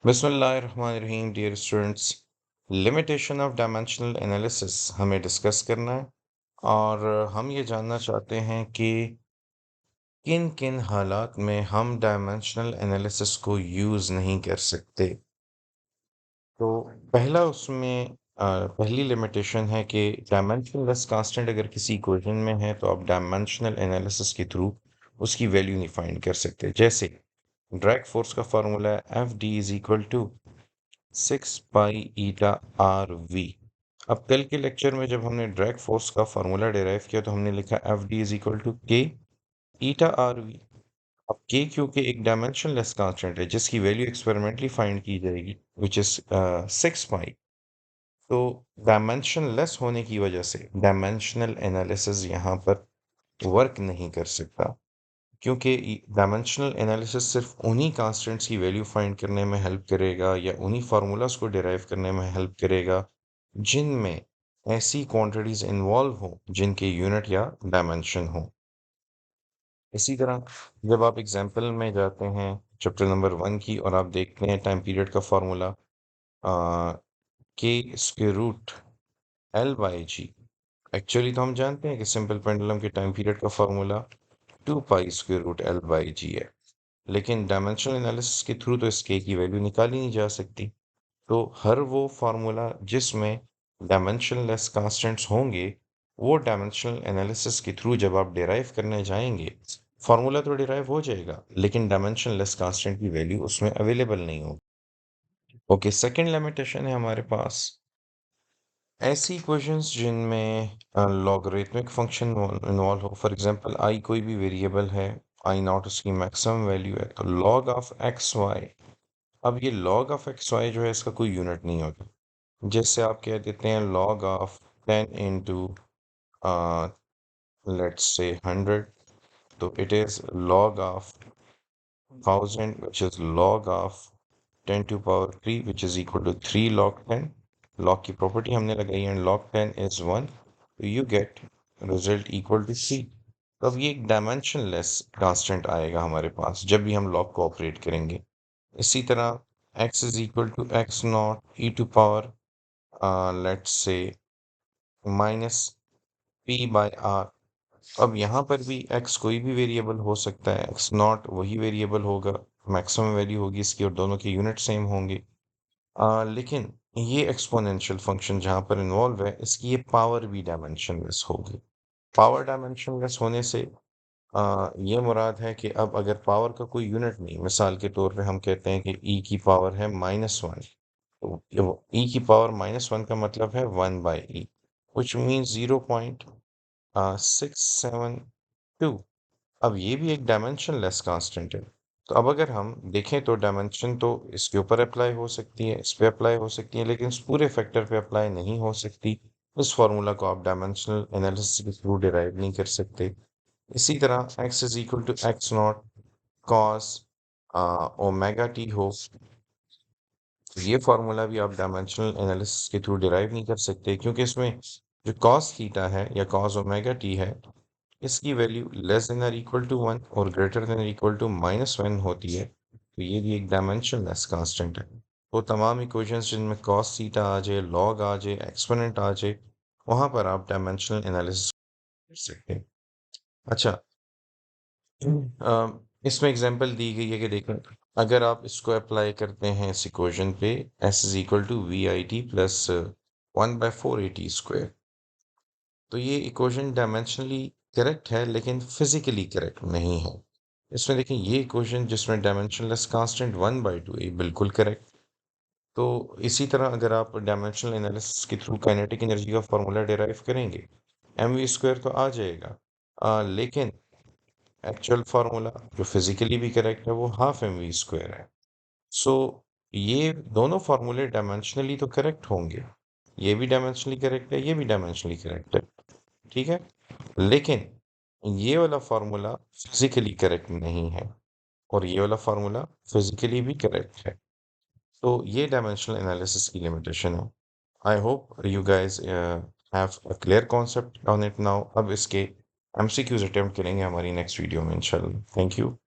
बिस्मिल्लाहिर्रहमानिर्रहीम dear students. Limitation of dimensional analysis हमें discuss करना है और हम ये जानना चाहते हैं कि किन किन हालात में हम डायमेंशनल एनालिसिस को यूज़ नहीं कर सकते। तो पहला उसमें पहली लिमिटेशन है कि डायमेंशनलेस कांस्टेंट अगर किसी इक्वेशन में है तो आप डायमेंशनल एनालिसिस के थ्रू उसकी वैल्यू नहीं फाइंड कर सकते। जैसे ड्रैग फोर्स का फार्मूला है F D is equal to 6 pi eta R V. अब कल के लेक्चर में जब हमने ड्रैग फोर्स का फार्मूला डिराइव किया तो हमने लिखा F D is equal to K eta R V. अब के क्योंकि एक डायमेंशनलेस कांस्टेंट है जिसकी वैल्यू एक्सपेरिमेंटली फाइंड की जाएगी विच इज 6 पाई। तो डायमेंशनलेस होने की वजह से डायमेंशनल एनालिसिस यहाँ पर वर्क नहीं कर सकता, क्योंकि डायमेंशनल एनालिसिस सिर्फ उन्हीं कांस्टेंट्स की वैल्यू फाइंड करने में हेल्प करेगा या उन्हीं फार्मूलाज को डिराइव करने में हेल्प करेगा जिनमें ऐसी क्वांटिटीज इन्वॉल्व हो जिनके यूनिट या डायमेंशन हो। इसी तरह जब आप एग्जाम्पल में जाते हैं चैप्टर नंबर 1 की और आप देखते हैं टाइम पीरियड का फार्मूला के square root L by g. Actually तो हम जानते हैं कि सिंपल पेंडुलम के टाइम पीरियड का formula 2 pi square root L by g है, लेकिन डायमेंशनल एनालिसिस के थ्रू तो इस के की वैल्यू निकाली नहीं जा सकती। तो हर वो फार्मूला जिसमें डायमेंशनलेस कांस्टेंट्स होंगे, वो डायमेंशनल एनालिसिस के थ्रू जब आप डिराइव करने जाएंगे, फार्मूला तो डिराइव हो जाएगा लेकिन डायमेंशनलेस कांस्टेंट की वैल्यू उसमें अवेलेबल नहीं होगी। ओके, सेकंड लिमिटेशन है हमारे पास ऐसी इक्वेशंस जिनमें लॉगरिथमिक फंक्शन इन्वॉल्व हो। फॉर एग्जांपल आई कोई भी वेरिएबल है, आई नॉट उसकी मैक्सिमम वैल्यू है, तो लॉग ऑफ एक्स वाई। अब ये लॉग ऑफ एक्स वाई जो है इसका कोई यूनिट नहीं होता। जैसे आप कह देते हैं log of 10 into let's say 100, तो it is log of 1000 which is log of 10 to power 3 which is equal to 3 log 10। log की प्रॉपर्टी हमने लगाई है log 10 is 1, तो you get result equal to 3। तो अब ये एक डायमेंशनलेस कांस्टेंट आएगा हमारे पास जब भी हम log को ऑपरेट करेंगे। इसी तरह x is equal to x not e to power let's say minus p by r। अब यहाँ पर भी x कोई भी वेरिएबल हो सकता है, x नॉट वही वेरिएबल होगा, मैक्सिमम वैल्यू होगी इसकी और दोनों के यूनिट सेम होंगे। लेकिन ये एक्सपोनेंशियल फंक्शन जहाँ पर इन्वॉल्व है इसकी ये पावर भी डायमेंशनलेस होगी। पावर डायमेंशनलेस होने से ये मुराद है कि अब अगर पावर का कोई यूनिट नहीं, मिसाल के तौर पे हम कहते हैं कि e की पावर है -1, तो e की पावर -1 का मतलब है 1/e विच मीन्स 0.672। अब ये भी एक डायमेंशनलेस कांस्टेंट है। तो अब अगर हम देखें तो डायमेंशन तो इसके ऊपर अप्लाई हो सकती है, इस पे अप्लाई हो सकती है, लेकिन इस पूरे फैक्टर पे अप्लाई नहीं हो सकती। इस फार्मूला को आप डायमेंशनल एनालिसिस के थ्रू डिराइव नहीं कर सकते। इसी तरह x इज इक्वल टू X nought cos omega T हो, तो ये फार्मूला भी आप डायमेंशनल एनालिसिस के थ्रू डिराइव नहीं कर सकते, क्योंकि इसमें जो कॉस थीटा है या कॉस ओमेगा टी है इसकी वैल्यू लेस देन और इक्वल टू 1 और ग्रेटर देन इक्वल टू -1 होती है। तो ये भी एक डायमेंशनलेस कांस्टेंट है। तो तमाम इक्वेशंस जिनमें कॉस थीटा आ जाए, लॉग आ जाए, एक्सपोनेंट आ जाए, वहाँ पर आप डायमेंशनल एनालिसिस कर सकते हैं। अच्छा, इसमें एग्जांपल दी गई है कि देखें अगर आप इसको अप्लाई करते हैं इस इक्वेशन पे s is equal to V I T plus 1/4 square, तो ये इक्वेशन डायमेंशनली करेक्ट है लेकिन फिजिकली करेक्ट नहीं है। इसमें देखें ये इक्वेशन जिसमें डायमेंशनलेस कांस्टेंट 1/2 ये बिल्कुल करेक्ट। तो इसी तरह अगर आप डायमेंशनल एनालिसिस के थ्रू काइनेटिक एनर्जी का फॉर्मूला डिराइव करेंगे, mv² तो आ जाएगा, लेकिन एक्चुअल फार्मूला जो फिजिकली भी करेक्ट है वो ½ mv² है। सो ये दोनों फार्मूले डायमेंशनली तो करेक्ट होंगे, ये भी डायमेंशनली करेक्ट है, ये भी डायमेंशनली करेक्ट है, ठीक है, लेकिन ये वाला फार्मूला फिजिकली करेक्ट नहीं है और ये वाला फार्मूला फिजिकली भी करेक्ट है। तो ये डायमेंशनल एनालिसिस की लिमिटेशन है। I hope you guys have a clear concept on it now. अब इसके एमसीक्यूज अटेम्प्ट करेंगे हमारी नेक्स्ट वीडियो में इंशाल्लाह। Thank you.